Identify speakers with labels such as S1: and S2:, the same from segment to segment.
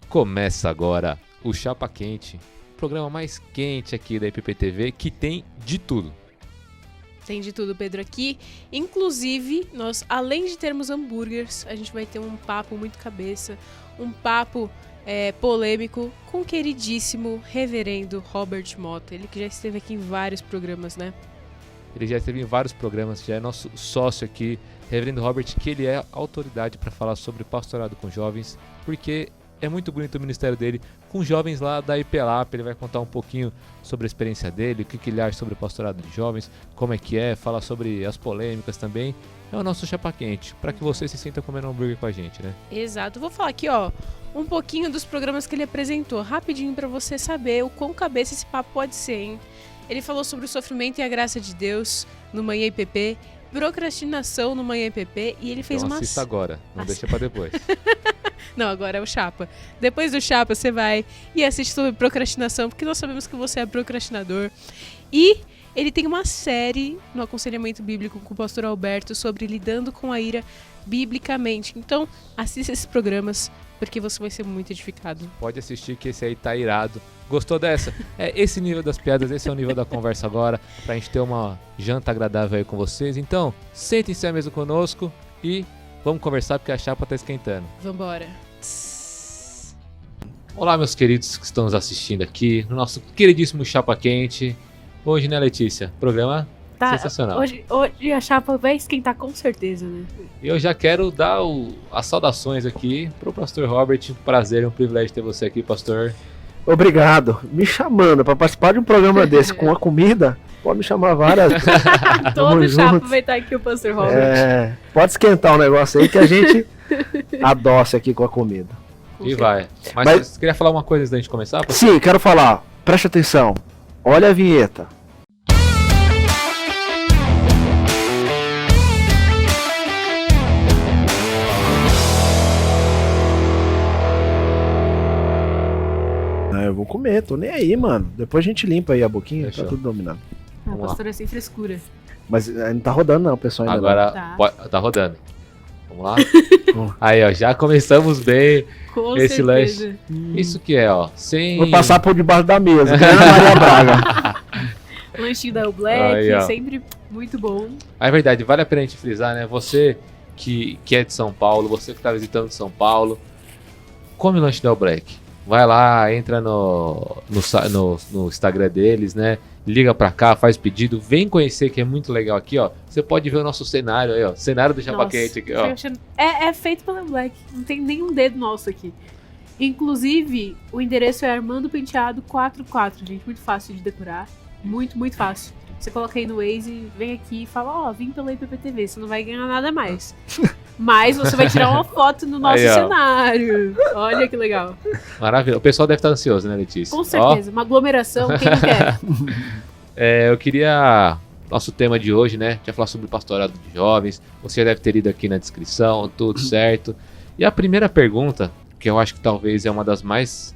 S1: Começa agora o Chapa Quente, o programa mais quente aqui da IPPTV, que tem de tudo.
S2: Tem de tudo, Pedro, aqui. Inclusive, nós, além de termos hambúrgueres, a gente vai ter um papo muito cabeça, um papo polêmico com o queridíssimo reverendo Robert Mota. Ele que já esteve aqui em vários programas, né?
S1: Ele já esteve em vários programas, já é nosso sócio aqui, reverendo Robert, que ele é autoridade para falar sobre pastorado com jovens, porque é muito bonito o ministério dele com jovens lá da IPLAP. Ele vai contar um pouquinho sobre a experiência dele, o que ele acha sobre o pastorado de jovens, como é que é, falar sobre as polêmicas também. É o nosso chapa quente, para que você se sinta comendo um hambúrguer com a gente, né?
S2: Exato. Vou falar aqui, ó, um pouquinho dos programas que ele apresentou, rapidinho para você saber o quão cabeça esse papo pode ser, hein? Ele falou sobre o sofrimento e a graça de Deus no Manhã IPP, procrastinação no Manhã IPP, e ele fez
S1: então assista agora, não deixa para depois.
S2: Não, agora é o Chapa. Depois do Chapa, você vai e assiste sobre procrastinação, porque nós sabemos que você é procrastinador. E ele tem uma série no Aconselhamento Bíblico com o pastor Alberto sobre lidando com a ira biblicamente. Então, assista esses programas, porque você vai ser muito edificado.
S1: Pode assistir que esse aí tá irado. Gostou dessa? É esse nível das piadas, esse é o nível da conversa agora, pra gente ter uma janta agradável aí com vocês. Então, sentem-se à mesa conosco e vamos conversar, porque a chapa tá esquentando.
S2: Vambora.
S1: Olá, meus queridos que estão nos assistindo aqui no nosso queridíssimo Chapa Quente. Hoje, né, Letícia? Programa sensacional.
S2: Hoje a chapa vai esquentar com certeza, né?
S1: E eu já quero dar as saudações aqui pro pastor Robert. Prazer e um privilégio ter você aqui, pastor.
S3: Obrigado. Me chamando para participar de um programa desse com a comida, pode me chamar várias vezes.
S2: Todo chapa vai estar aqui o pastor Robert.
S3: Pode esquentar o negócio aí que a gente adoça aqui com a comida.
S1: E vai. Mas você queria falar uma coisa antes da gente começar? Pastor?
S3: Sim, quero falar. Preste atenção. Olha a vinheta. Eu vou comer, tô nem aí, mano. Depois a gente limpa aí a boquinha,
S1: Fechou.
S3: Tá tudo dominado.
S2: A pastora é sem frescura.
S3: Mas não tá rodando não, pessoal. Ainda
S1: Agora tá rodando. Vamos lá? Aí, ó, já começamos bem.
S2: Com
S1: esse
S2: certeza.
S1: lanche. Isso que é, ó. Sem...
S3: Vou passar por debaixo da mesa, que é a Maria Braga.
S2: Lanchinho da Black,
S1: Aí,
S2: sempre muito bom.
S1: É verdade, vale a pena a gente frisar, né? Você que é de São Paulo, você que tá visitando São Paulo, come o lanche da Black. Vai lá, entra no Instagram deles, né? Liga pra cá, faz pedido, vem conhecer, que é muito legal aqui, ó. Você pode ver o nosso cenário aí, ó. Cenário do Chapa Quente aqui, ó.
S2: É feito pela Black, não tem nenhum dedo nosso aqui. Inclusive, o endereço é Armando Penteado 44, gente. Muito fácil de decorar. Muito, muito fácil. Você coloca aí no Waze, vem aqui e fala, ó, vim pela IPPTV, você não vai ganhar nada mais. Mas você vai tirar uma foto no nosso
S1: aí,
S2: cenário. Olha que legal.
S1: Maravilha. O pessoal deve estar ansioso, né, Letícia?
S2: Com certeza. Uma aglomeração, quem não quer?
S1: Eu queria... Nosso tema de hoje, né? Já falar sobre o pastorado de jovens. Você já deve ter ido aqui na descrição, tudo certo. E a primeira pergunta, que eu acho que talvez é uma das mais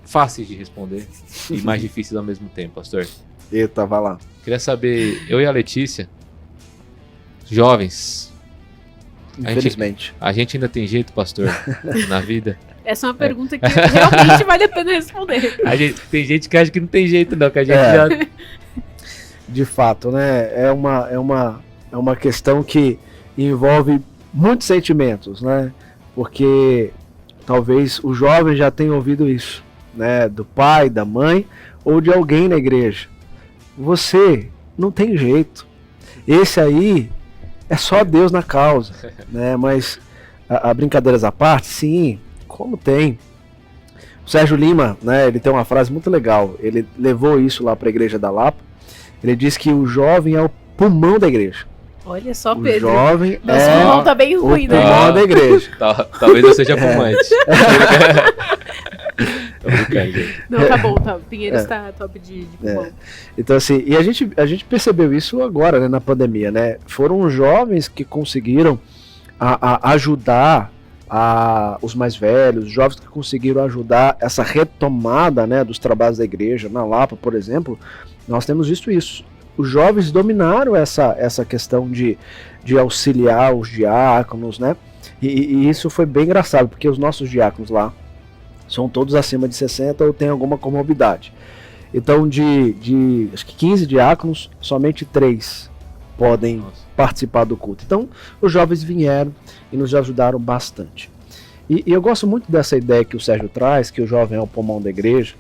S1: fáceis de responder e mais difíceis ao mesmo tempo, pastor.
S3: Eita, vai lá.
S1: Queria saber, eu e a Letícia, jovens...
S3: Infelizmente.
S1: A gente ainda tem jeito, pastor, na vida?
S2: Essa é uma pergunta que realmente vale a pena responder.
S1: Tem gente que acha que não tem jeito, não, que a gente já...
S3: De fato, né? É uma questão que envolve muitos sentimentos, né? Porque talvez os jovens já tenham ouvido isso, né? Do pai, da mãe ou de alguém na igreja. Você não tem jeito. Esse aí é só Deus na causa, né? Mas a brincadeiras à parte, sim, como tem. O Sérgio Lima, né? Ele tem uma frase muito legal. Ele levou isso lá para a igreja da Lapa. Ele diz que o jovem é o pulmão da igreja.
S2: Olha só,
S3: o
S2: Pedro.
S3: O jovem
S2: nosso pulmão tá bem ruim,
S3: o pulmão da igreja.
S1: Talvez eu seja fumante. Tô brincando, gente.
S2: Não, tá bom, tá. Pinheiros tá top de pulmão.
S3: Então, assim, e a gente percebeu isso agora, né, na pandemia, né? Foram os jovens que conseguiram ajudar os mais velhos, os jovens que conseguiram ajudar essa retomada, né, dos trabalhos da igreja. Na Lapa, por exemplo, nós temos visto isso. Os jovens dominaram essa questão de auxiliar os diáconos, né? E isso foi bem engraçado, porque os nossos diáconos lá, são todos acima de 60 ou têm alguma comorbidade. Então, de acho que 15 diáconos, somente 3 podem participar do culto. Então, os jovens vieram e nos ajudaram bastante. E eu gosto muito dessa ideia que o Sérgio traz, que o jovem é o pulmão da igreja,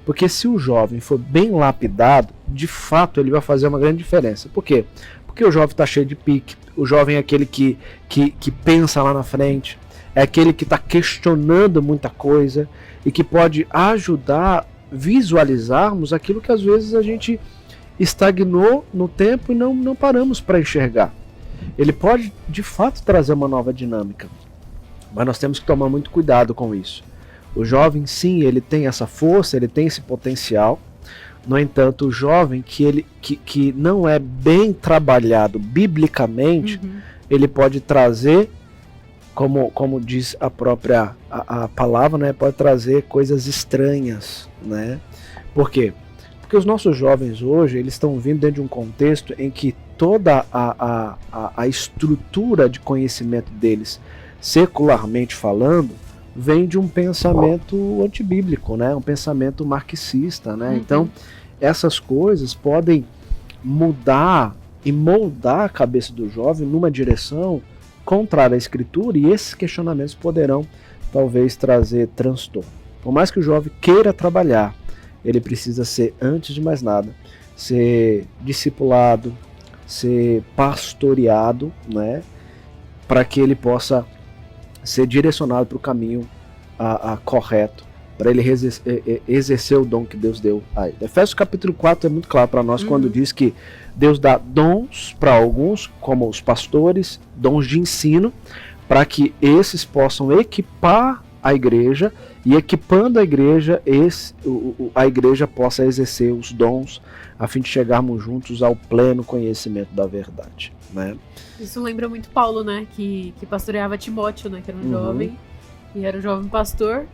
S3: porque se o jovem for bem lapidado, de fato ele vai fazer uma grande diferença. Por quê? Porque o jovem está cheio de pique, o jovem é aquele que pensa lá na frente, é aquele que está questionando muita coisa e que pode ajudar a visualizarmos aquilo que às vezes a gente estagnou no tempo e não paramos para enxergar. Ele pode de fato trazer uma nova dinâmica, mas nós temos que tomar muito cuidado com isso. O jovem, sim, ele tem essa força, ele tem esse potencial. No entanto, o jovem que não é bem trabalhado biblicamente, ele pode trazer, como diz a própria a palavra, né, pode trazer coisas estranhas, né? Por quê? Porque os nossos jovens hoje, eles estão vindo dentro de um contexto em que toda a estrutura de conhecimento deles, secularmente falando, vem de um pensamento antibíblico, né? Um pensamento marxista, né? Então, essas coisas podem mudar e moldar a cabeça do jovem numa direção contrária à escritura, e esses questionamentos poderão talvez trazer transtorno. Por mais que o jovem queira trabalhar, ele precisa ser, antes de mais nada, ser discipulado, ser pastoreado, né? Para que ele possa ser direcionado para o caminho correto, para ele exercer o dom que Deus deu a ele. Efésios capítulo 4 é muito claro para nós quando diz que Deus dá dons para alguns, como os pastores, dons de ensino, para que esses possam equipar a igreja, e equipando a igreja, a igreja possa exercer os dons, a fim de chegarmos juntos ao pleno conhecimento da verdade, né?
S2: Isso lembra muito Paulo, né? Que pastoreava Timóteo, né? Que era um jovem, e era um jovem pastor.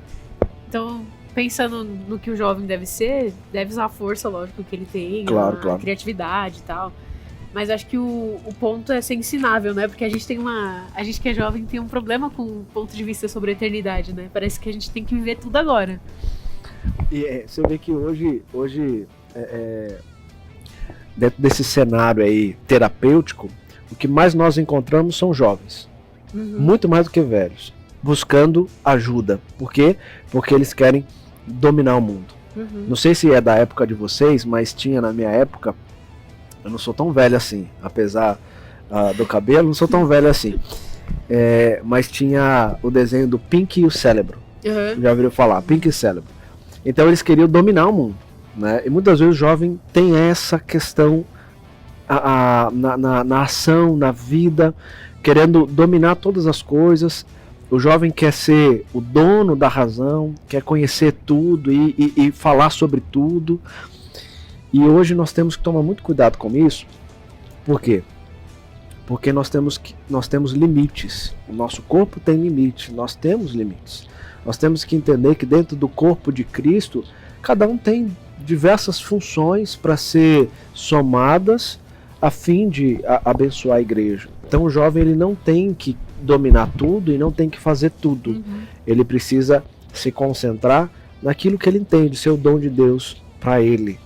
S2: Então, pensando no que o jovem deve ser, deve usar a força, lógico, que ele tem, a criatividade e tal. Mas acho que o ponto é ser ensinável, né? Porque a gente que é jovem tem um problema com o ponto de vista sobre a eternidade, né? Parece que a gente tem que viver tudo agora.
S3: E você vê que hoje dentro desse cenário aí terapêutico, o que mais nós encontramos são jovens, muito mais do que velhos, buscando ajuda. Por quê? Porque eles querem dominar o mundo. Não sei se é da época de vocês, mas tinha na minha época. Eu não sou tão velho assim, apesar do cabelo, não sou tão velho assim. Mas tinha o desenho do Pink e o Cérebro. Já ouviram falar? Pink e Cérebro. Então eles queriam dominar o mundo, né? E muitas vezes o jovem tem essa questão na ação, na vida, querendo dominar todas as coisas. O jovem quer ser o dono da razão, quer conhecer tudo e falar sobre tudo. E hoje nós temos que tomar muito cuidado com isso. Por quê? Porque nós temos limites. O nosso corpo tem limites, nós temos limites. Nós temos que entender que dentro do corpo de Cristo, cada um tem diversas funções para ser somadas a fim de abençoar a igreja. Então o jovem ele não tem que dominar tudo e não tem que fazer tudo. Ele precisa se concentrar naquilo que ele entende, ser o dom de Deus para ele.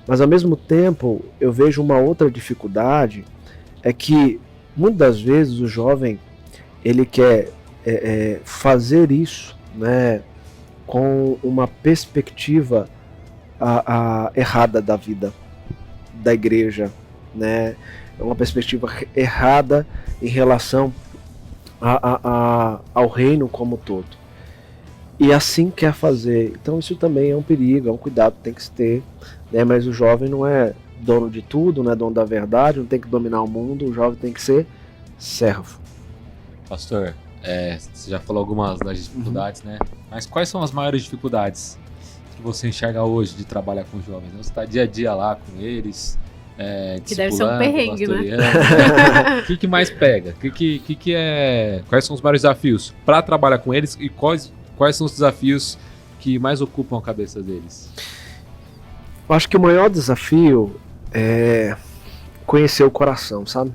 S3: Mas ao mesmo tempo, eu vejo uma outra dificuldade, é que muitas das vezes o jovem ele quer fazer isso, né, com uma perspectiva errada da vida, da igreja, né, uma perspectiva errada em relação ao reino como todo. E assim quer fazer. Então isso também é um perigo, é um cuidado que tem que se ter, né? Mas o jovem não é dono de tudo, não é dono da verdade, não tem que dominar o mundo, o jovem tem que ser servo.
S1: Pastor, você já falou algumas das dificuldades, né? Mas quais são as maiores dificuldades que você enxerga hoje de trabalhar com jovens? Você está dia a dia lá com eles,
S2: que deve ser um perrengue, né?
S1: O que mais pega? Quais são os maiores desafios para trabalhar com eles e quais são os desafios que mais ocupam a cabeça deles?
S3: Eu acho que o maior desafio é conhecer o coração, sabe?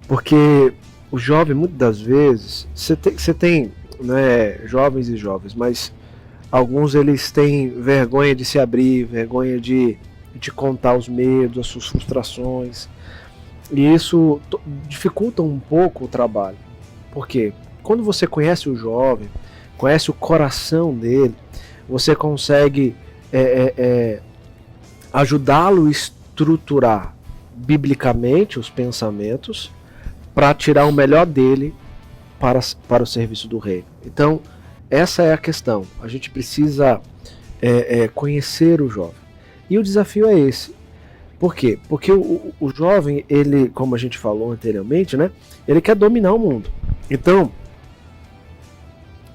S3: Porque o jovem, muitas das vezes, você tem né, jovens e jovens, mas alguns eles têm vergonha de se abrir, vergonha de contar os medos, as suas frustrações, e isso dificulta um pouco o trabalho. Por quê? Quando você conhece o jovem, conhece o coração dele, você consegue ajudá-lo a estruturar biblicamente os pensamentos para tirar o melhor dele para o serviço do reino. Então, essa é a questão. A gente precisa conhecer o jovem. E o desafio é esse. Por quê? Porque o jovem, ele, como a gente falou anteriormente, né, ele quer dominar o mundo. Então,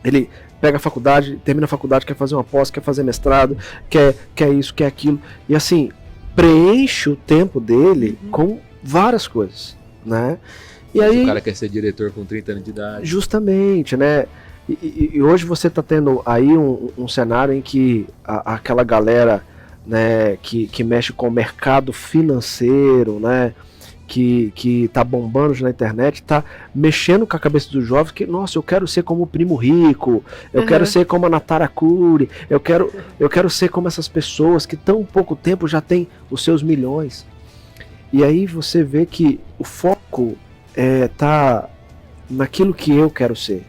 S3: ele pega a faculdade, termina a faculdade, quer fazer uma pós, quer fazer mestrado, quer isso, quer aquilo. E assim, preenche o tempo dele com várias coisas, né? E aí,
S1: o cara quer ser diretor com 30 anos de idade.
S3: Justamente, né? E hoje você está tendo aí um cenário em que aquela galera, né, que mexe com o mercado financeiro, né, que tá bombando na internet, tá mexendo com a cabeça dos jovens, que, nossa, eu quero ser como o Primo Rico, eu quero ser como a Natara Curi, eu quero ser como essas pessoas que tão pouco tempo já tem os seus milhões. E aí você vê que o foco tá naquilo que eu quero ser,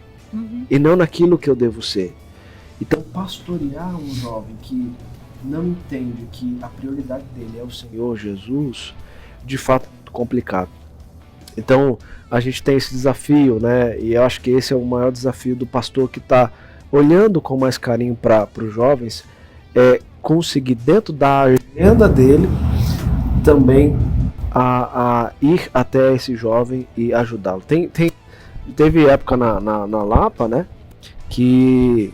S3: e não naquilo que eu devo ser. Então, pastorear um jovem que não entende que a prioridade dele é o Senhor Jesus, de fato é muito complicado. Então, a gente tem esse desafio, né? E eu acho que esse é o maior desafio do pastor que está olhando com mais carinho para os jovens, conseguir, dentro da agenda dele, também a ir até esse jovem e ajudá-lo. Teve época na Lapa, né, que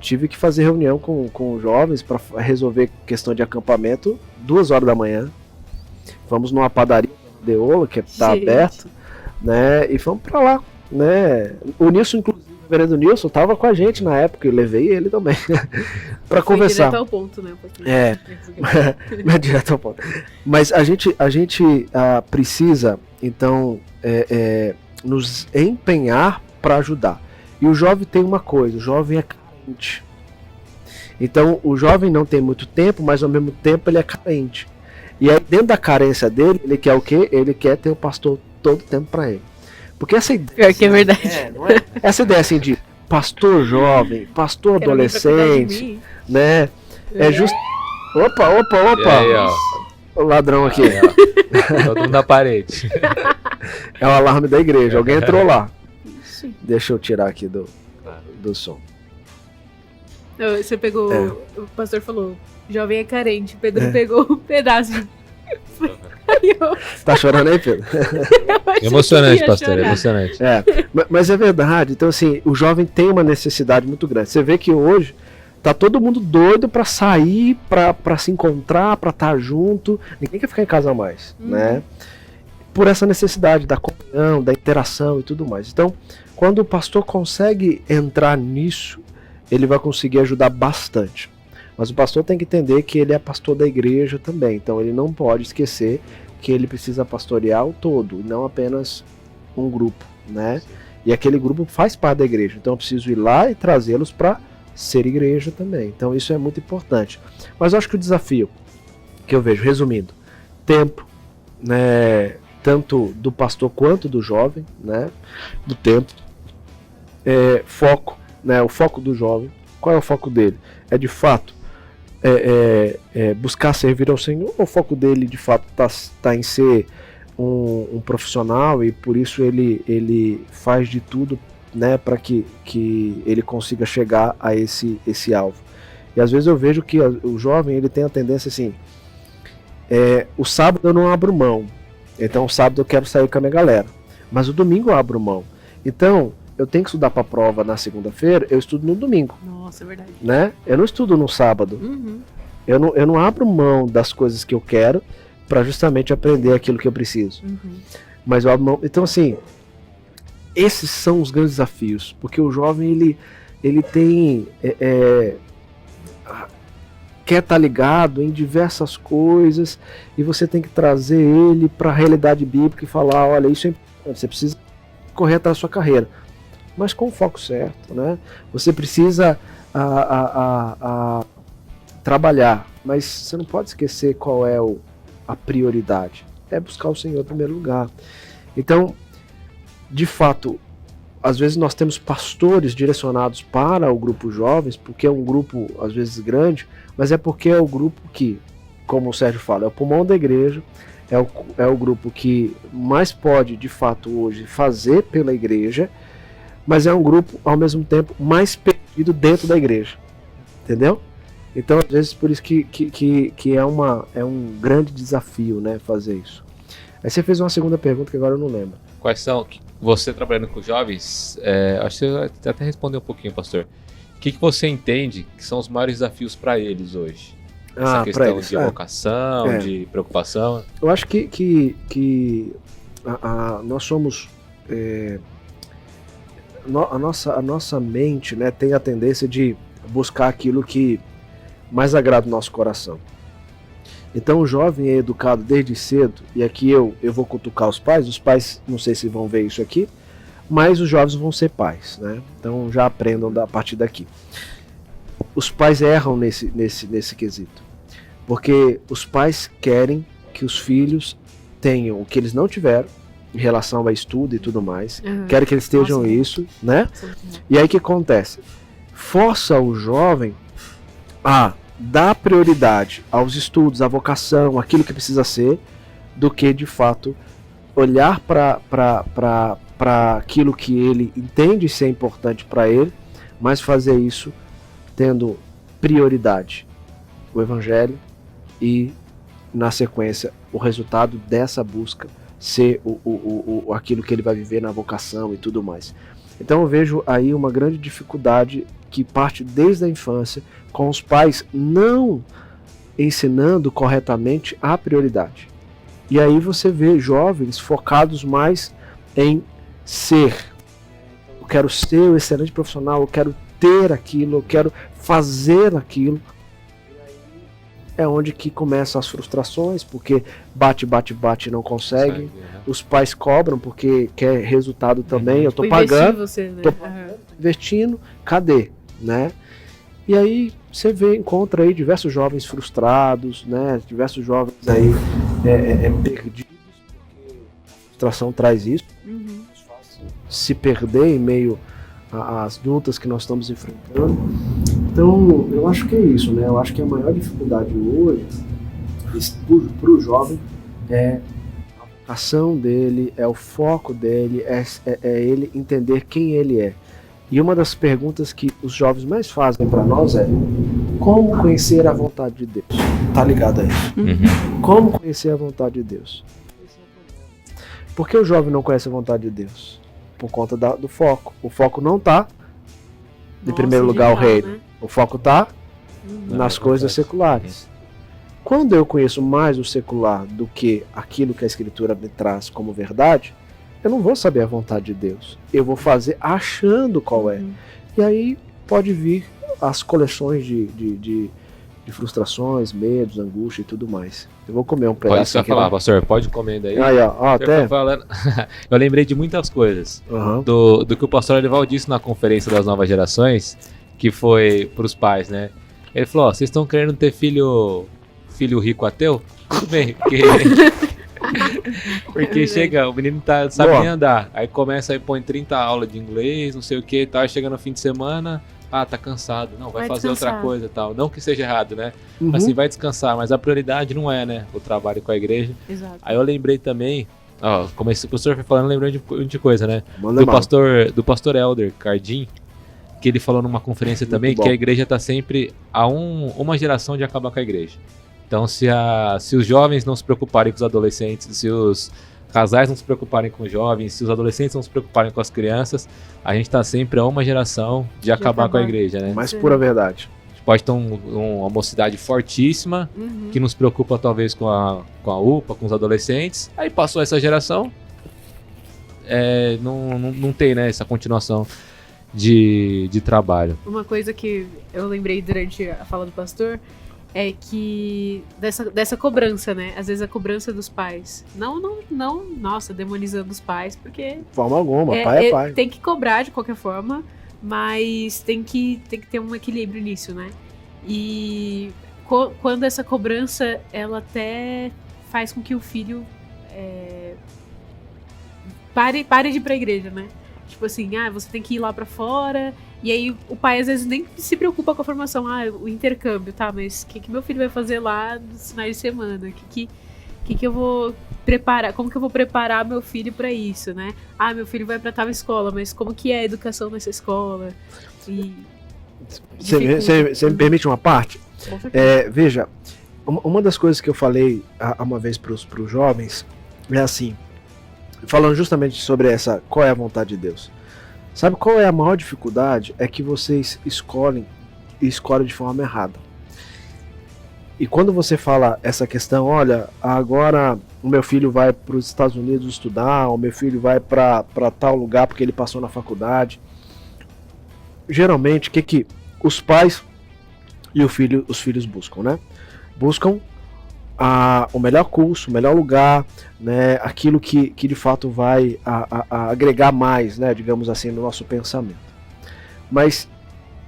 S3: tive que fazer reunião com os jovens para resolver questão de acampamento 2 horas da manhã. Vamos numa padaria de Ola, que está aberto, né, e fomos para lá, né. O Nilson, inclusive, o reverendo Nilson, estava com a gente na época, eu levei ele também para conversar.
S2: Direto ao ponto, né?
S3: Não é direto ao ponto. Mas a gente precisa, então, nos empenhar para ajudar. E o jovem tem uma coisa, o jovem é carente. Então, o jovem não tem muito tempo, mas ao mesmo tempo ele é carente. E aí, dentro da carência dele, ele quer o quê? Ele quer ter o pastor todo o tempo para ele. Porque essa ideia...
S2: Pior que é verdade.
S3: Não é? Essa ideia assim de pastor jovem, pastor adolescente, né? É justo... Opa!
S1: E aí, ó.
S3: O ladrão aqui.
S1: Aí, ó. Todo mundo na parede.
S3: É o alarme da igreja, alguém entrou lá. Deixa eu tirar aqui do som.
S2: Você pegou, o pastor falou, jovem é carente, Pedro pegou um pedaço de...
S3: Tá chorando aí, Pedro?
S1: Emocionante, pastor, emocionante.
S3: Mas é verdade, então assim, o jovem tem uma necessidade muito grande. Você vê que hoje tá todo mundo doido pra sair, pra se encontrar, pra estar junto. Ninguém quer ficar em casa mais, né? Por essa necessidade da comunhão, da interação e tudo mais. Então, quando o pastor consegue entrar nisso, ele vai conseguir ajudar bastante. Mas o pastor tem que entender que ele é pastor da igreja também. Então, ele não pode esquecer que ele precisa pastorear o todo, não apenas um grupo, né? E aquele grupo faz parte da igreja. Então, eu preciso ir lá e trazê-los para ser igreja também. Então, isso é muito importante. Mas eu acho que o desafio que eu vejo, resumindo, tempo, né? Tanto do pastor quanto do jovem, né? Do tempo. Foco, né? O foco do jovem. Qual é o foco dele? É de fato buscar servir ao Senhor, ou o foco dele de fato tá em ser um profissional e por isso ele faz de tudo, né, para que ele consiga chegar a esse alvo. E às vezes eu vejo que o jovem ele tem a tendência assim, o sábado eu não abro mão, então o sábado eu quero sair com a minha galera, mas o domingo eu abro mão. Então eu tenho que estudar para a prova na segunda-feira, eu estudo no domingo.
S2: Nossa, é verdade.
S3: Né? Eu não estudo no sábado. Eu não abro mão das coisas que eu quero para justamente aprender aquilo que eu preciso. Mas eu abro mão. Então, assim, esses são os grandes desafios, porque o jovem ele tem quer estar ligado em diversas coisas e você tem que trazer ele para a realidade bíblica e falar, olha, isso é importante, você precisa correr atrás da sua carreira. mas com o foco certo, né? Você precisa trabalhar, mas você não pode esquecer qual é a prioridade. É buscar o Senhor em primeiro lugar. Então, de fato, às vezes nós temos pastores direcionados para o grupo jovens, porque é um grupo às vezes grande, mas é porque é o grupo que, como o Sérgio fala, é o pulmão da igreja, é o grupo que mais pode, de fato, hoje fazer pela igreja, mas é um grupo, ao mesmo tempo, mais perdido dentro da igreja. Entendeu? Então, às vezes, por isso que é um grande desafio, né, fazer isso. Aí você fez uma segunda pergunta que agora eu não lembro.
S1: Quais são, você trabalhando com jovens, acho que você até respondeu um pouquinho, pastor. O que você entende que são os maiores desafios para eles hoje? Essa questão de vocação, de preocupação?
S3: Eu acho que nós somos... a nossa mente, né, tem a tendência de buscar aquilo que mais agrada o nosso coração. Então o jovem é educado desde cedo, e aqui eu vou cutucar os pais não sei se vão ver isso aqui, mas os jovens vão ser pais, né? Então já aprendam a partir daqui. Os pais erram nesse quesito, porque os pais querem que os filhos tenham o que eles não tiveram em relação a estudo e tudo mais, querem que eles estejam isso, né? E aí o que acontece? Força o jovem a dar prioridade aos estudos, à vocação, aquilo que precisa ser, do que de fato olhar para aquilo que ele entende ser importante para ele, mas fazer isso tendo prioridade o evangelho e, na sequência, o resultado dessa busca ser aquilo que ele vai viver na vocação e tudo mais. Então eu vejo aí uma grande dificuldade que parte desde a infância, com os pais não ensinando corretamente a prioridade. E aí você vê jovens focados mais em ser. Eu quero ser um excelente profissional, eu quero ter aquilo, eu quero fazer aquilo. É onde que começam as frustrações, porque bate e não consegue. Os pais cobram porque quer resultado também. Eu tô pagando,
S2: você, né?
S3: tô investindo, cadê? Né? E aí você encontra aí diversos jovens frustrados, né? Diversos jovens aí perdidos, porque a frustração traz isso. Se perder em meio às lutas que nós estamos enfrentando. Então, eu acho que é isso, né? Eu acho que a maior dificuldade hoje para o jovem é a vocação dele, é o foco dele, é ele entender quem ele é. E uma das perguntas que os jovens mais fazem para nós é: como conhecer a vontade de Deus? Tá ligado a isso? Como conhecer a vontade de Deus? Por que o jovem não conhece a vontade de Deus? Por conta do foco. O foco não está, em primeiro lugar, o reino. Né? O foco está nas coisas seculares. Quando eu conheço mais o secular do que aquilo que a Escritura me traz como verdade, eu não vou saber a vontade de Deus. Eu vou fazer achando qual é. E aí pode vir as coleções de frustrações, medos, angústia e tudo mais. Eu vou comer um pedaço.
S1: Pode só falar, pastor, pode comer daí.
S3: Aí, ó, até...
S1: Eu lembrei de muitas coisas. Do que o pastor Elival disse na conferência das novas gerações, que foi para os pais, né? Ele falou: ó, vocês estão querendo ter filho rico ateu? Tudo bem, porque chega, o menino sabe nem andar, aí começa, aí põe 30 aulas de inglês, não sei o que e tal, aí chega no fim de semana, tá cansado, não, vai fazer descansar. Outra coisa e tal, não que seja errado, né? Assim, vai descansar, mas a prioridade não é, né, o trabalho com a igreja.
S2: Exato.
S1: Aí eu lembrei também, ó, como o professor foi falando, lembrei de coisa, né? Do pastor Elder Cardim, que ele falou numa conferência também, que a igreja tá sempre a uma geração de acabar com a igreja. Então, se os jovens não se preocuparem com os adolescentes, se os casais não se preocuparem com os jovens, se os adolescentes não se preocuparem com as crianças, a gente está sempre a uma geração de acabar com a igreja, né?
S3: Mais pura verdade.
S1: A gente pode ter uma mocidade fortíssima, que nos preocupa talvez com a UPA, com os adolescentes. Aí passou essa geração, não tem, né, essa continuação de trabalho.
S2: Uma coisa que eu lembrei durante a fala do pastor é que dessa cobrança, né? Às vezes a cobrança dos pais. Não, nossa, demonizando os pais, porque
S3: De forma alguma, pai é pai.
S2: tem que cobrar de qualquer forma, mas tem que ter um equilíbrio nisso, né? E quando essa cobrança, ela até faz com que o filho pare de ir pra igreja, né? Tipo assim, você tem que ir lá pra fora. E aí o pai às vezes nem se preocupa com a formação, o intercâmbio, tá? Mas o que meu filho vai fazer lá nos finais de semana? O que eu vou preparar? Como que eu vou preparar meu filho pra isso, né? Meu filho vai pra tal escola, mas como que é a educação nessa escola?
S3: Você me permite uma parte? Veja, uma das coisas que eu falei uma vez pros jovens é assim, falando justamente sobre qual é a vontade de Deus. Sabe qual é a maior dificuldade? É que vocês escolhem de forma errada. E quando você fala essa questão, olha, agora o meu filho vai para os Estados Unidos estudar, o meu filho vai para tal lugar porque ele passou na faculdade. Geralmente, o que os pais e os filhos buscam, né? Buscam o melhor curso, o melhor lugar, né, aquilo que de fato vai agregar mais, né, digamos assim, no nosso pensamento. Mas,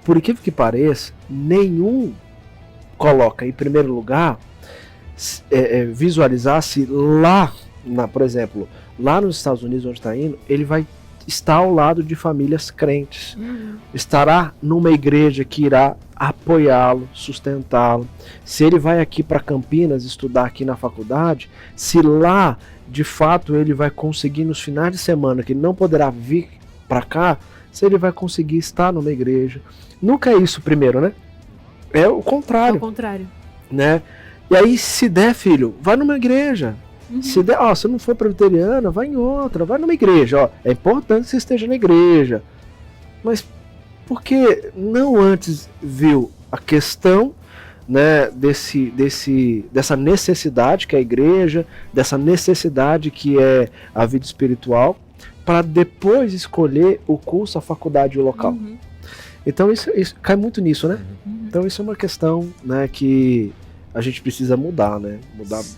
S3: por incrível que pareça, nenhum coloca em primeiro lugar visualizar se lá, por exemplo, lá nos Estados Unidos onde está indo, ele vai estar ao lado de famílias crentes, estará numa igreja que irá apoiá-lo, sustentá-lo. Se ele vai aqui para Campinas estudar aqui na faculdade, se lá de fato ele vai conseguir nos finais de semana que ele não poderá vir para cá, se ele vai conseguir estar numa igreja. Nunca é isso primeiro, né? É o contrário.
S2: É o contrário.
S3: Né? E aí, se der, filho, vai numa igreja. Se der, se não for presbiteriana, vai em outra, vai numa igreja. É importante que você esteja na igreja. Mas por que não antes viu a questão, né, dessa necessidade que é a igreja, dessa necessidade que é a vida espiritual, para depois escolher o curso, a faculdade e o local? Então isso cai muito nisso, né? Então isso é uma questão, né, que a gente precisa mudar, né?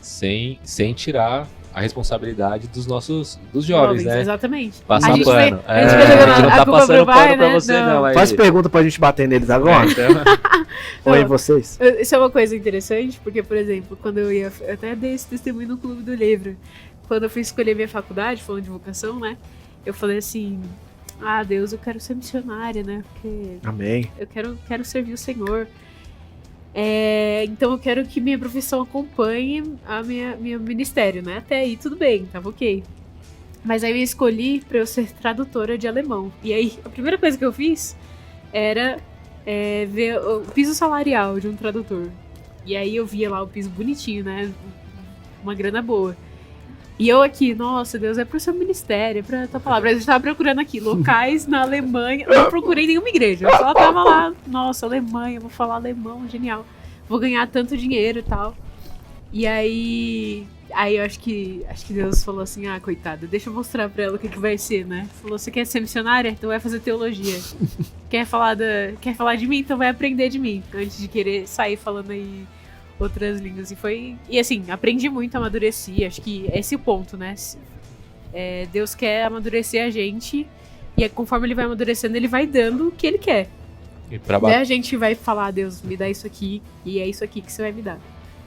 S1: Sem tirar a responsabilidade dos jovens, né?
S2: Exatamente.
S1: Passar
S2: a gente
S1: pano.
S2: A gente
S1: não tá passando pano pra você, não.
S3: Faz pergunta pra gente bater neles agora. Ou em vocês.
S2: Isso é uma coisa interessante, porque, por exemplo, quando eu até dei esse testemunho no Clube do Livro. Quando eu fui escolher minha faculdade, falando de vocação, né? Eu falei assim, Deus, eu quero ser missionária, né? Porque
S3: Amém.
S2: eu quero servir o Senhor. Então eu quero que minha profissão acompanhe meu ministério, né? Até aí tudo bem, tava ok. Mas aí eu escolhi pra eu ser tradutora de alemão. E aí a primeira coisa que eu fiz era ver o piso salarial de um tradutor. E aí eu via lá o piso bonitinho, né? Uma grana boa. E eu aqui, nossa, Deus, é pro seu ministério, é pra tua palavra. A gente tava procurando aqui locais na Alemanha. Eu não procurei nenhuma igreja. Eu só tava lá, nossa, Alemanha, vou falar alemão, genial. Vou ganhar tanto dinheiro e tal. E aí eu acho que Deus falou assim, coitada, deixa eu mostrar pra ela o que vai ser, né? Falou, você quer ser missionária? Então vai fazer teologia. Quer falar de mim? Então vai aprender de mim. Antes de querer sair falando aí outras línguas. E assim, aprendi muito, amadureci. Acho que esse é o ponto, né? Deus quer amadurecer a gente. E conforme ele vai amadurecendo, ele vai dando o que ele quer.
S1: E pra
S2: a gente vai falar, Deus, me dá isso aqui. E é isso aqui que você vai me dar.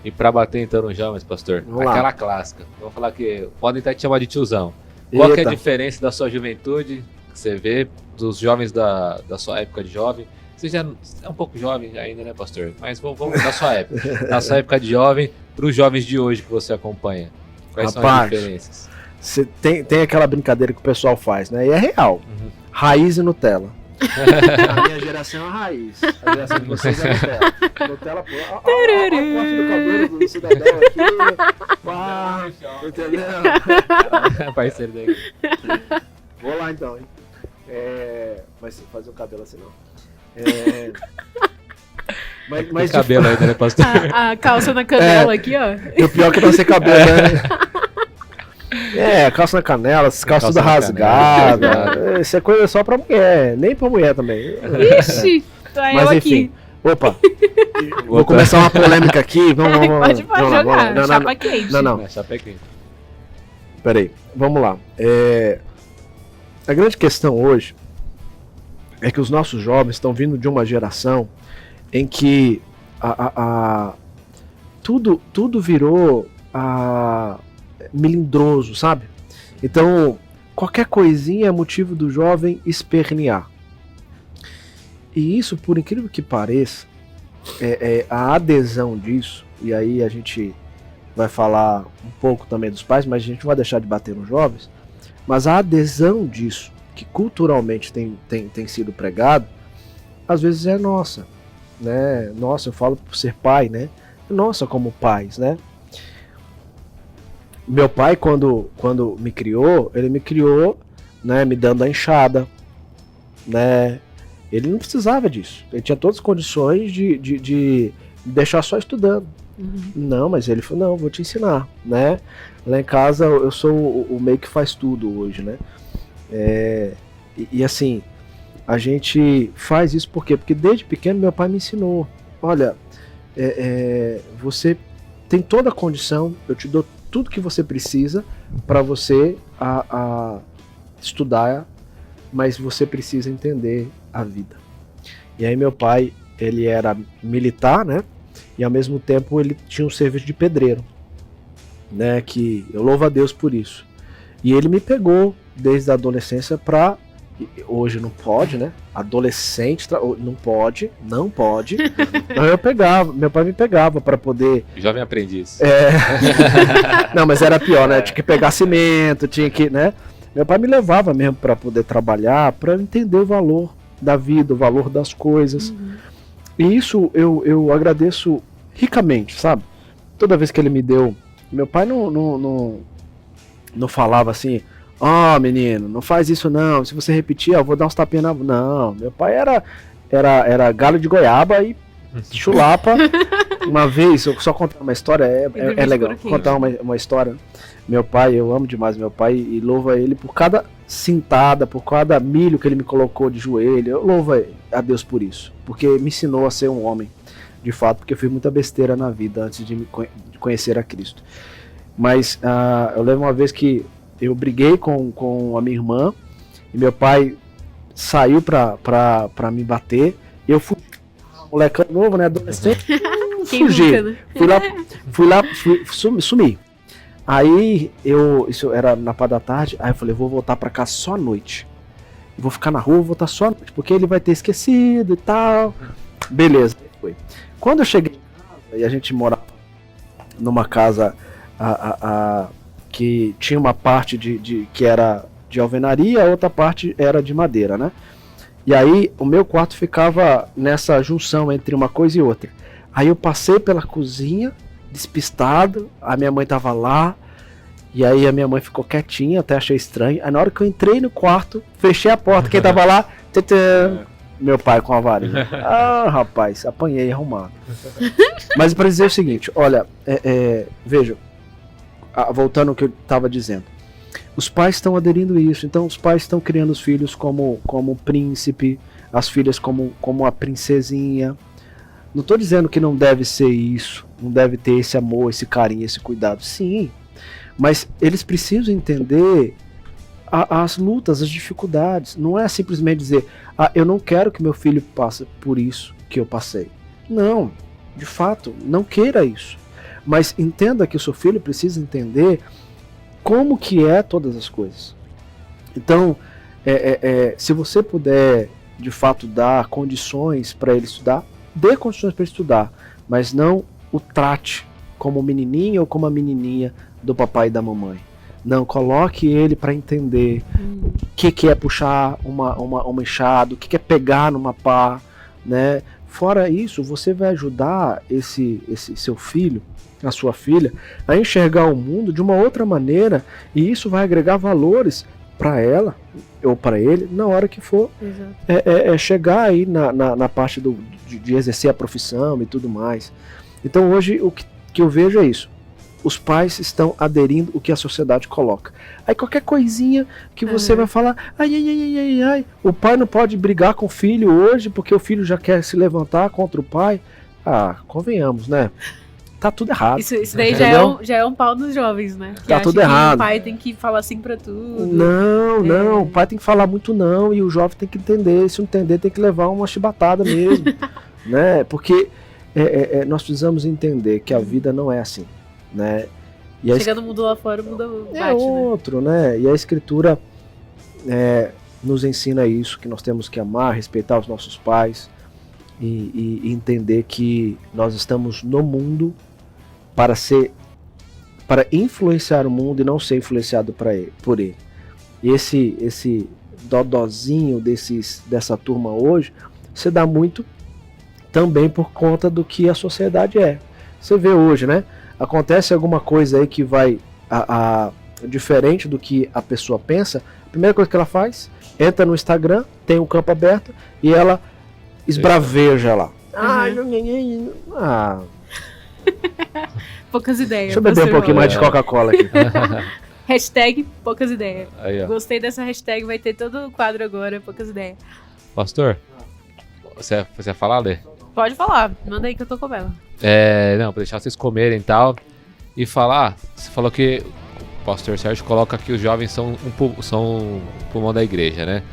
S1: E pra bater então nos jovens, pastor,
S3: Vamos lá.
S1: Aquela clássica. Vamos falar que podem até te chamar de tiozão. Qual que é a diferença da sua juventude, que você vê, dos jovens da sua época de jovem? Você já é um pouco jovem ainda, né, pastor? Mas vamos da sua época. Da sua época de jovem para os jovens de hoje que você acompanha. Quais são as diferenças?
S3: Tem aquela brincadeira que o pessoal faz, né? E é real. Raiz e Nutella. A minha geração é a raiz. A geração de vocês é Nutella. Nutella, pô. Olha o corte do cabelo do cidadão aqui. Entendeu?
S1: Parceiro daqui.
S3: Vou lá então, hein? Mas fazer o cabelo assim não.
S1: Mas cabelo ainda, né, pastor?
S2: A calça na canela aqui, ó.
S3: E o pior que não ser cabelo, né? Calça na canela, calça toda rasgada. Isso é coisa só pra mulher, nem pra mulher também.
S2: Ixi,
S3: Mas enfim, Opa! Vou começar uma polêmica aqui. Vamos
S2: Pode jogar, chapa quente.
S3: Não.
S1: Chapa quente.
S3: Peraí, vamos lá. A grande questão hoje é que os nossos jovens estão vindo de uma geração em que tudo virou melindroso, sabe? Então, qualquer coisinha é motivo do jovem espernear. E isso, por incrível que pareça, a adesão disso, e aí a gente vai falar um pouco também dos pais, mas a gente não vai deixar de bater nos jovens, mas a adesão disso, que culturalmente tem sido pregado, às vezes é nossa, né? Nossa, eu falo por ser pai, né? Nossa, como pais, né? Meu pai, quando me criou, ele me criou, né, me dando a enxada, né? Ele não precisava disso. Ele tinha todas as condições de deixar só estudando.
S2: Uhum.
S3: Não, mas ele falou, não, vou te ensinar, né? Lá em casa eu sou o meio que faz tudo hoje, né? E assim, a gente faz isso por quê? Porque desde pequeno meu pai me ensinou. Olha, você tem toda a condição, eu te dou tudo que você precisa para você estudar, mas você precisa entender a vida. E aí meu pai, ele era militar, né? E ao mesmo tempo ele tinha um serviço de pedreiro, né? Que eu louvo a Deus por isso. E ele me pegou desde a adolescência para... Hoje não pode, né? Adolescente, não pode. Então eu pegava, meu pai me pegava para poder...
S1: Jovem aprendiz.
S3: Não, mas era pior, né? Tinha que pegar cimento, tinha que, né? Meu pai me levava mesmo para poder trabalhar, para entender o valor da vida, o valor das coisas.
S2: Uhum.
S3: E isso eu agradeço ricamente, sabe? Toda vez que ele me deu... Meu pai não falava assim... Ó, menino, não faz isso não. Se você repetir, eu vou dar uns tapinhas na... Não, meu pai era galho de goiaba e chulapa. Uma vez, eu só contar uma história, é legal. Contar uma história. Meu pai, eu amo demais meu pai e louvo a ele por cada cintada, por cada milho que ele me colocou de joelho. Eu louvo a Deus por isso, porque me ensinou a ser um homem, de fato, porque eu fiz muita besteira na vida antes de conhecer a Cristo. Mas eu lembro uma vez que eu briguei com a minha irmã e meu pai saiu pra me bater. Eu fui, molecão novo, né, adolescente, fugi. Sumi. Aí isso era na parte da tarde, aí eu falei, vou voltar pra casa só à noite. Vou ficar na rua, vou voltar só à noite, porque ele vai ter esquecido e tal. Beleza, foi. Quando eu cheguei em casa, e a gente morava numa casa que tinha uma parte que era de alvenaria, a outra parte era de madeira, né? E aí o meu quarto ficava nessa junção entre uma coisa e outra. Aí eu passei pela cozinha, despistado, a minha mãe tava lá, e aí a minha mãe ficou quietinha, até achei estranho. Aí na hora que eu entrei no quarto, fechei a porta, quem tava lá? Meu pai com a varinha. Ah, rapaz, apanhei arrumado. Mas para dizer o seguinte, olha, veja, voltando ao que eu estava dizendo, os pais estão aderindo a isso, então os pais estão criando os filhos como príncipe, as filhas como a princesinha. Não estou dizendo que não deve ser isso, não deve ter esse amor, esse carinho, esse cuidado, sim, mas eles precisam entender as lutas, as dificuldades. Não é simplesmente dizer, eu não quero que meu filho passe por isso que eu passei. Não, de fato, não queira isso. Mas entenda que o seu filho precisa entender como que é todas as coisas. Então, se você puder, de fato, dar condições para ele estudar, dê condições para ele estudar, mas não o trate como o menininho ou como a menininha do papai e da mamãe. Não, coloque ele para entender o que é puxar uma enxada, o que é pegar numa pá, né? Fora isso, você vai ajudar esse seu filho, a sua filha, a enxergar o mundo de uma outra maneira, e isso vai agregar valores para ela ou para ele na hora que for chegar aí na parte de exercer a profissão e tudo mais. Então hoje o que eu vejo é isso. os pais estão aderindo o que a sociedade coloca. Aí qualquer coisinha que você vai falar, ai, o pai não pode brigar com o filho hoje porque o filho já quer se levantar contra o pai. Ah, convenhamos, né? Tá tudo errado.
S2: Isso daí já é um pau nos jovens, né? Que
S3: tá tudo
S2: que
S3: errado.
S2: O pai tem que falar assim pra tudo.
S3: Não, o pai tem que falar muito não e o jovem tem que entender. Se não entender, tem que levar uma chibatada mesmo. Né? Porque nós precisamos entender que a vida não é assim. Né? E
S2: chega no mundo lá fora, o mundo bate,
S3: outro, né? E a Escritura nos ensina isso, que nós temos que amar, respeitar os nossos pais e entender que nós estamos no mundo para influenciar o mundo e não ser influenciado por ele. E esse dodozinho dessa turma hoje se dá muito também por conta do que a sociedade é. Você vê hoje, né? Acontece alguma coisa aí que vai diferente do que a pessoa pensa, a primeira coisa que ela faz, entra no Instagram, tem um campo aberto e ela esbraveja lá.
S2: Poucas ideias.
S3: Deixa eu beber um pouquinho mais de Coca-Cola aqui.
S2: Hashtag poucas ideias.
S1: Aí,
S2: gostei dessa hashtag, vai ter todo o quadro agora, poucas ideias.
S1: Pastor, você ia falar, Lê?
S2: Pode falar, manda aí que eu tô comendo.
S1: Não, pra deixar vocês comerem e tal. E falar, você falou que o pastor Sérgio coloca que os jovens são o pulmão da igreja, né?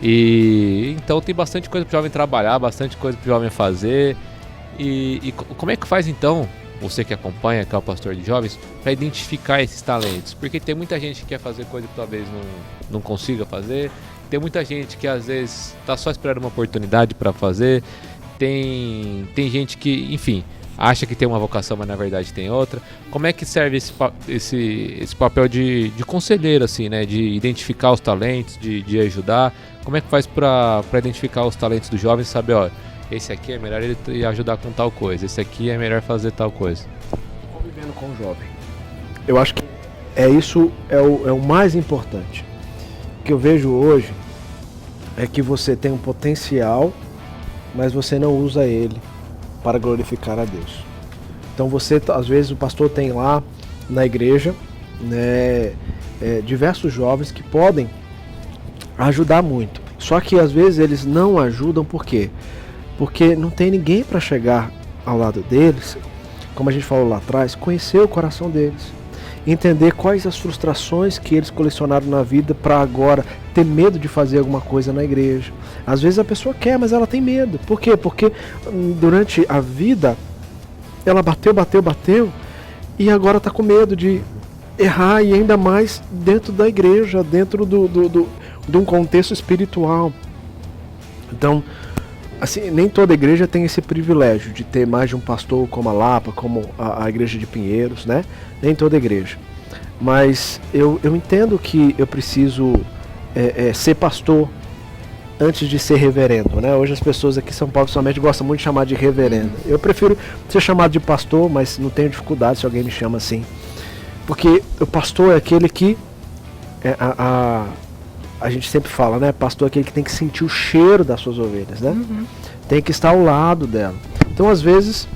S1: E então tem bastante coisa pro jovem trabalhar, bastante coisa pro jovem fazer. E como é que faz então, você que acompanha, que é o pastor de jovens, para identificar esses talentos? Porque tem muita gente que quer fazer coisa que talvez não consiga fazer. Tem muita gente que às vezes tá só esperando uma oportunidade para fazer. Tem gente que, enfim, acha que tem uma vocação, mas na verdade tem outra. Como é que serve esse papel de conselheiro, assim, né? De identificar os talentos, de ajudar. Como é que faz para identificar os talentos dos jovens e saber, ó, esse aqui é melhor ele ajudar com tal coisa, esse aqui é melhor fazer tal coisa?
S3: Convivendo com o jovem. Eu acho que isso é o mais importante. O que eu vejo hoje é que você tem um potencial, mas você não usa ele para glorificar a Deus. Então às vezes o pastor tem lá na igreja, né, diversos jovens que podem ajudar muito. Só que às vezes eles não ajudam, por quê? Porque não tem ninguém para chegar ao lado deles, como a gente falou lá atrás, conhecer o coração deles, entender quais as frustrações que eles colecionaram na vida para agora ter medo de fazer alguma coisa na igreja. Às vezes a pessoa quer, mas ela tem medo. Por quê? Porque durante a vida ela bateu e agora está com medo de errar, e ainda mais dentro da igreja, dentro de um contexto espiritual. Então, assim, nem toda igreja tem esse privilégio de ter mais de um pastor como a Lapa, como a igreja de Pinheiros, né? Nem toda igreja. Mas eu entendo que eu preciso ser pastor antes de ser reverendo, né? Hoje as pessoas aqui em São Paulo somente gostam muito de chamar de reverendo. Eu prefiro ser chamado de pastor, mas não tenho dificuldade se alguém me chama assim. Porque o pastor é aquele que a gente sempre fala, né? Pastor é aquele que tem que sentir o cheiro das suas ovelhas, né? Uhum. Tem que estar ao lado dela. Então, às vezes,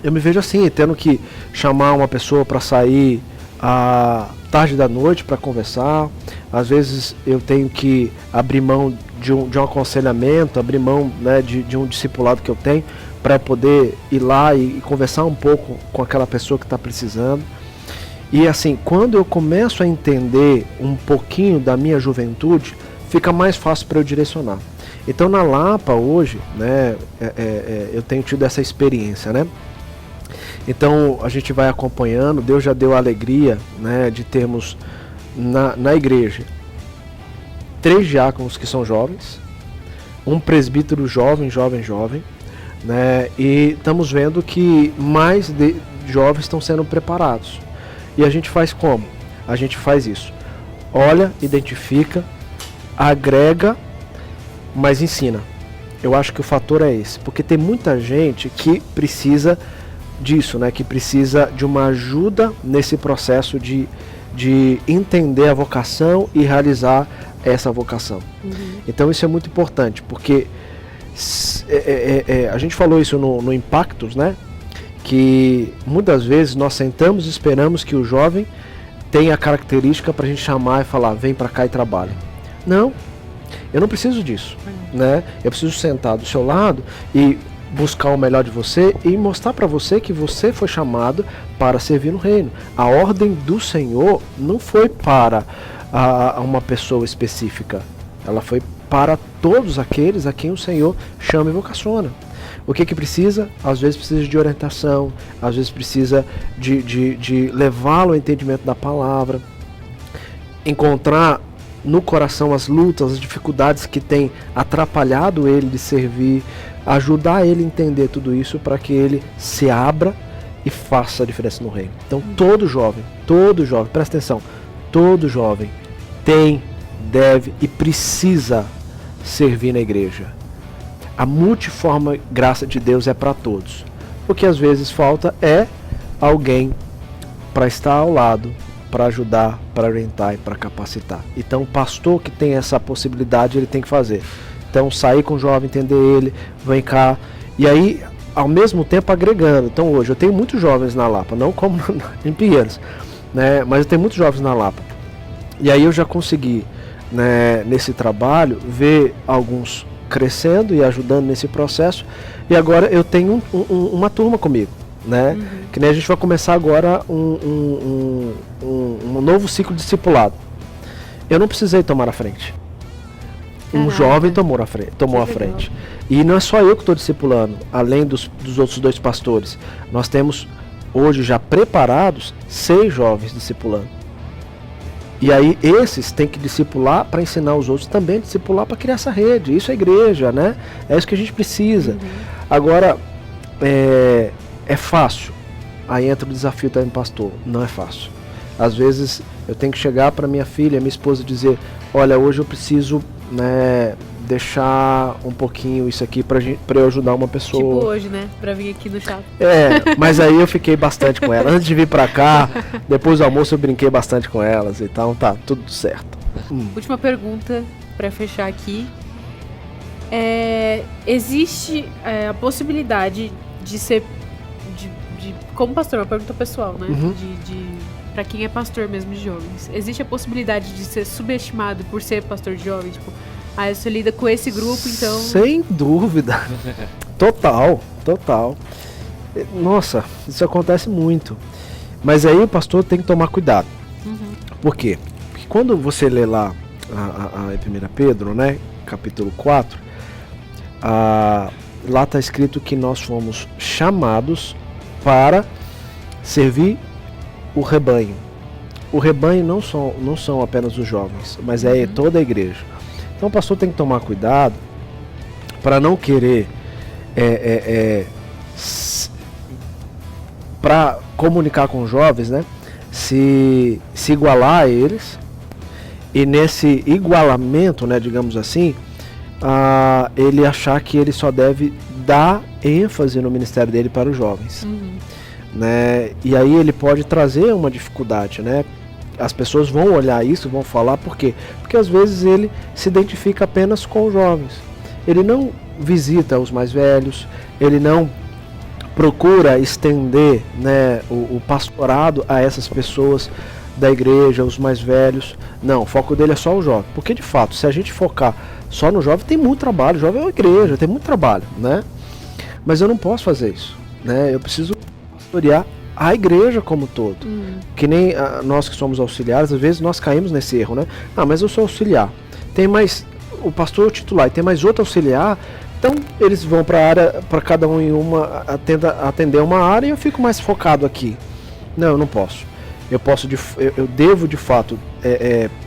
S3: eu me vejo assim, tendo que chamar uma pessoa para sair à tarde da noite para conversar. Às vezes, eu tenho que abrir mão de um aconselhamento, abrir mão, né, de um discipulado que eu tenho, para poder ir lá e conversar um pouco com aquela pessoa que está precisando. E assim, quando eu começo a entender um pouquinho da minha juventude, fica mais fácil para eu direcionar. Então na Lapa hoje, né, eu tenho tido essa experiência, né? Então a gente vai acompanhando, Deus já deu a alegria, né, de termos na igreja 3 diáconos que são jovens, um presbítero jovem, né, e estamos vendo que mais jovens estão sendo preparados. E a gente faz como? A gente faz isso. Olha, identifica, agrega, mas ensina. Eu acho que o fator é esse. Porque tem muita gente que precisa disso, né? Que precisa de uma ajuda nesse processo de entender a vocação e realizar essa vocação. Uhum. Então isso é muito importante, porque a gente falou isso no Impactos, né? que muitas vezes nós sentamos e esperamos que o jovem tenha a característica para a gente chamar e falar, vem para cá e trabalha. Não, eu não preciso disso, né? Eu preciso sentar do seu lado e buscar o melhor de você e mostrar para você que você foi chamado para servir no reino. A ordem do Senhor não foi para uma pessoa específica, ela foi para todos aqueles a quem o Senhor chama e vocaciona. O que precisa? Às vezes precisa de orientação, às vezes precisa de levá-lo ao entendimento da palavra, encontrar no coração as lutas, as dificuldades que tem atrapalhado ele de servir, ajudar ele a entender tudo isso para que ele se abra e faça a diferença no reino. Então todo jovem, presta atenção, todo jovem tem, deve e precisa servir na igreja. A multiforme graça de Deus é para todos. O que às vezes falta é alguém para estar ao lado, para ajudar, para orientar e para capacitar. Então o pastor que tem essa possibilidade, ele tem que fazer. Então sair com o jovem, entender ele, vem cá. E aí, ao mesmo tempo agregando. Então hoje eu tenho muitos jovens na Lapa, não como em Pinheiros, né? Mas eu tenho muitos jovens na Lapa. E aí eu já consegui, né, nesse trabalho, ver alguns crescendo e ajudando nesse processo. E agora eu tenho uma turma comigo, né? Que nem a gente vai começar agora um novo ciclo discipulado. Eu não precisei tomar a frente. Um jovem tomou a frente. E não é só eu que estou discipulando, além dos outros 2 pastores. Nós temos hoje já preparados 6 jovens discipulando. E aí esses têm que discipular para ensinar os outros também a discipular para criar essa rede. Isso é igreja, né? É isso que a gente precisa. Agora, é fácil. Aí entra o desafio também, pastor. Não é fácil. Às vezes eu tenho que chegar para minha filha, minha esposa, e dizer, olha, hoje eu preciso, né, deixar um pouquinho isso aqui para eu ajudar uma pessoa.
S2: Tipo hoje, né? Pra vir aqui no chat.
S3: Mas aí eu fiquei bastante com ela. Antes de vir pra cá, depois do almoço eu brinquei bastante com elas. Então tá, tudo certo.
S2: Última pergunta pra fechar aqui. Existe a possibilidade de ser, como pastor, uma pergunta pessoal, né? Pra quem é pastor mesmo de jovens. Existe a possibilidade de ser subestimado por ser pastor de jovens? Tipo, você lida com esse grupo, então...
S3: Sem dúvida. Total. Nossa, isso acontece muito. Mas aí o pastor tem que tomar cuidado. Por quê? Porque quando você lê lá a 1 Pedro, né, capítulo 4, lá está escrito que nós fomos chamados para servir o rebanho. O rebanho não são apenas os jovens, mas é toda a igreja. Então o pastor tem que tomar cuidado para não querer para comunicar com os jovens, né, se igualar a eles, e nesse igualamento, né, digamos assim, ele achar que ele só deve dar ênfase no ministério dele para os jovens, né, e aí ele pode trazer uma dificuldade, né. As pessoas vão olhar isso, vão falar, por quê? Porque às vezes ele se identifica apenas com os jovens. Ele não visita os mais velhos, ele não procura estender, né, o pastorado a essas pessoas da igreja, os mais velhos. Não, o foco dele é só o jovem. Porque de fato, se a gente focar só no jovem, tem muito trabalho. O jovem é uma igreja, tem muito trabalho, né? Mas eu não posso fazer isso, né? Eu preciso pastorear a igreja como um todo. Que nem nós que somos auxiliares, às vezes nós caímos nesse erro, né? Mas eu sou auxiliar. Tem mais o titular e tem mais outro auxiliar, então eles vão para a área, para cada um em uma, atender uma área, e eu fico mais focado aqui. Não, eu não posso. Eu devo de fato,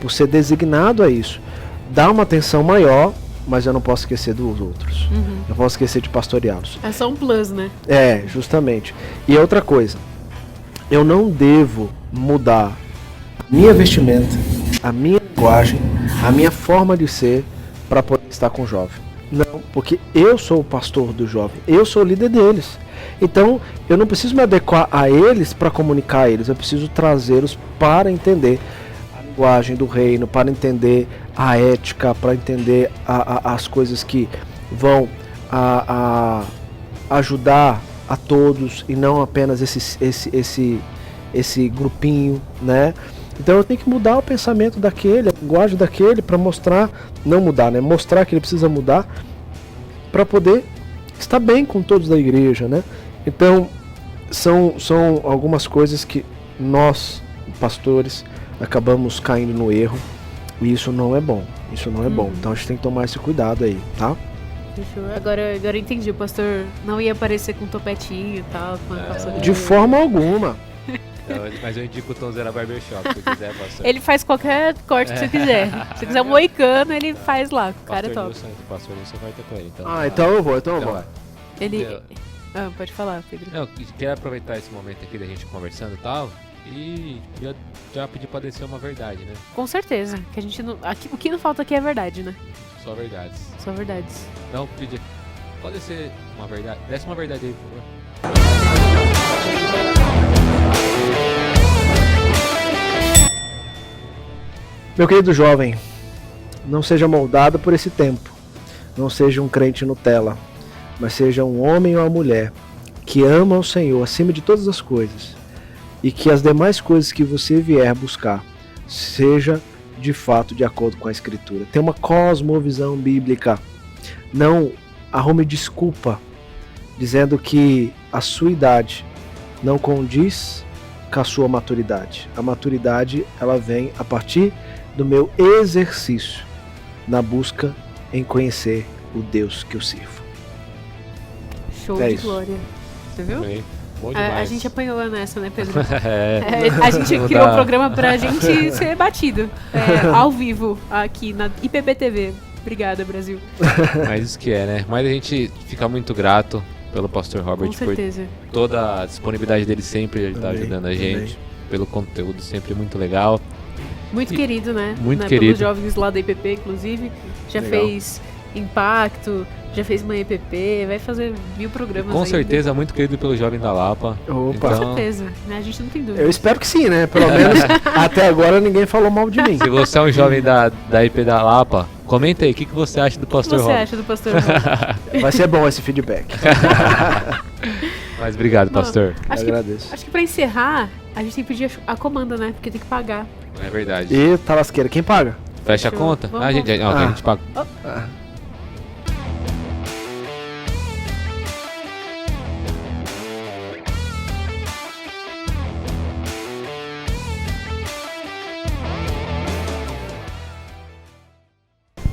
S3: por ser designado a isso, dar uma atenção maior, mas eu não posso esquecer dos outros. Não posso esquecer de pastoreá-los.
S2: É só um plus, né?
S3: Justamente. E outra coisa, eu não devo mudar minha vestimenta, a minha linguagem, a minha forma de ser para poder estar com o jovem. Não, porque eu sou o pastor do jovem, eu sou o líder deles. Então, eu não preciso me adequar a eles para comunicar a eles, eu preciso trazê-los para entender a linguagem do reino, para entender a ética, para entender as coisas que vão ajudar a todos e não apenas esse grupinho, né? Então eu tenho que mudar o pensamento daquele, a linguagem daquele para mostrar, não mudar, né? Mostrar que ele precisa mudar para poder estar bem com todos da igreja, né? Então são algumas coisas que nós, pastores, acabamos caindo no erro e isso não é bom. Isso não é bom. Então a gente tem que tomar esse cuidado aí, tá?
S2: Fechou. Agora eu entendi, o pastor não ia aparecer com um topetinho e tal, com a calça
S3: De forma alguma.
S1: Mas eu indico o Tonzeira Barbershop, se quiser, pastor.
S2: Ele faz qualquer corte que você quiser. Se quiser um moicano, ele faz lá, o cara é top.
S1: O pastor Wilson vai ter com ele. Então,
S3: Então eu vou.
S1: vai.
S2: Ele... pode falar, Pedro.
S1: Não, quero aproveitar esse momento aqui da gente conversando e tal, e já pedir pra descer uma verdade, né?
S2: Com certeza, que a gente não... Aqui, o que não falta aqui é verdade, né?
S1: Só verdades.
S2: Só verdades.
S1: Então, pedir... Pode ser uma verdade? Desce uma verdade aí, por favor.
S3: Meu querido jovem, não seja moldado por esse tempo. Não seja um crente Nutella, mas seja um homem ou uma mulher que ama o Senhor acima de todas as coisas e que as demais coisas que você vier buscar seja de fato de acordo com a Escritura. Tenha uma cosmovisão bíblica. Não arrume desculpa dizendo que a sua idade não condiz com a sua maturidade. A maturidade, ela vem a partir do meu exercício na busca em conhecer o Deus que eu sirvo.
S2: Show
S3: É
S2: de
S3: isso.
S2: glória. Você viu?
S1: Bem, bom demais.
S2: A gente apanhou nessa, né, Pedro?
S1: É.
S2: A gente
S1: Não
S2: criou
S1: dá.
S2: um programa pra gente ser batido ao vivo aqui na IPBTV. Obrigada, Brasil.
S1: Mas isso que é, né? Mas a gente fica muito grato pelo pastor Robert
S2: Com
S1: por
S2: certeza.
S1: toda a disponibilidade dele sempre, ele tá
S3: Amém,
S1: ajudando a
S3: amém.
S1: gente, pelo conteúdo sempre muito legal.
S2: Muito querido, né?
S1: Muito querido.
S2: Pelos jovens lá da IPP, inclusive. Já
S3: Legal.
S2: fez Impacto, já fez Manhã IPP, vai fazer 1000 programas
S1: Com
S2: ainda.
S1: certeza, muito querido pelo Jovem da Lapa.
S3: Opa.
S2: Com
S1: Então,
S2: certeza, né? A gente não tem dúvida.
S3: Eu espero que sim, né? Pelo menos até agora ninguém falou mal de mim.
S1: se você é um jovem da IP da Lapa, comenta aí o que você acha do
S2: O que
S1: pastor
S2: você
S1: Robert.
S2: acha do pastor Robert?
S3: Vai ser bom esse feedback.
S1: Mas obrigado,
S2: Bom,
S1: pastor.
S2: Acho
S3: Agradeço.
S2: Acho que pra encerrar, a gente tem que pedir a comanda, né? Porque tem que pagar.
S1: É verdade.
S3: E tá lasqueira, quem paga?
S1: Fecha a
S2: Fechou.
S1: conta?
S2: Vamos.
S1: A gente paga.
S3: Ah,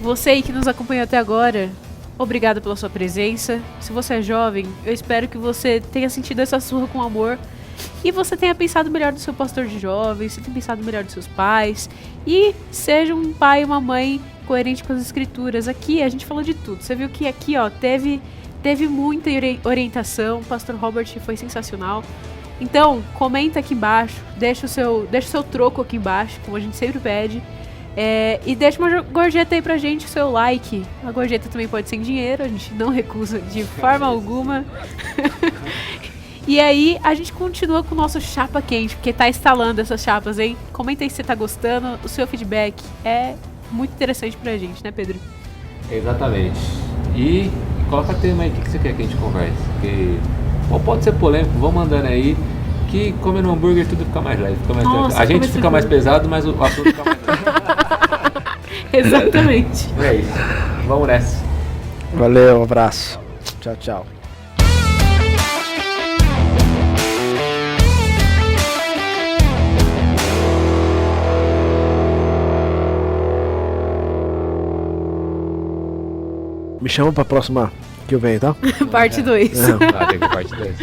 S2: Você aí que nos acompanhou até agora, obrigado pela sua presença. Se você é jovem, eu espero que você tenha sentido essa surra com amor e você tenha pensado melhor do seu pastor de jovens, você tenha pensado melhor dos seus pais e seja um pai e uma mãe coerente com as escrituras. Aqui a gente falou de tudo. Você viu que aqui, ó, teve muita orientação. O pastor Robert foi sensacional. Então, comenta aqui embaixo, deixa o seu troco aqui embaixo, como a gente sempre pede. E deixa uma gorjeta aí pra gente, o seu like. A gorjeta também pode ser em dinheiro, a gente não recusa de forma alguma. E aí a gente continua com o nosso chapa quente, porque tá instalando essas chapas, hein? Comenta aí se você tá gostando, o seu feedback é muito interessante pra gente, né, Pedro?
S1: Exatamente. E coloca tema aí, o que você quer que a gente converse? Ou pode ser polêmico, vão mandando aí. Que comendo hambúrguer tudo fica mais leve. Fica mais
S2: Nossa,
S1: leve. A gente
S2: como
S1: fica mais pesado, mas o assunto fica mais leve.
S2: Exatamente.
S1: É isso. Vamos nessa.
S3: valeu, um abraço. Tchau, tchau. Me chama pra próxima que eu venho, tá?
S2: Parte 2.
S3: Não.
S1: Tem que parte 2.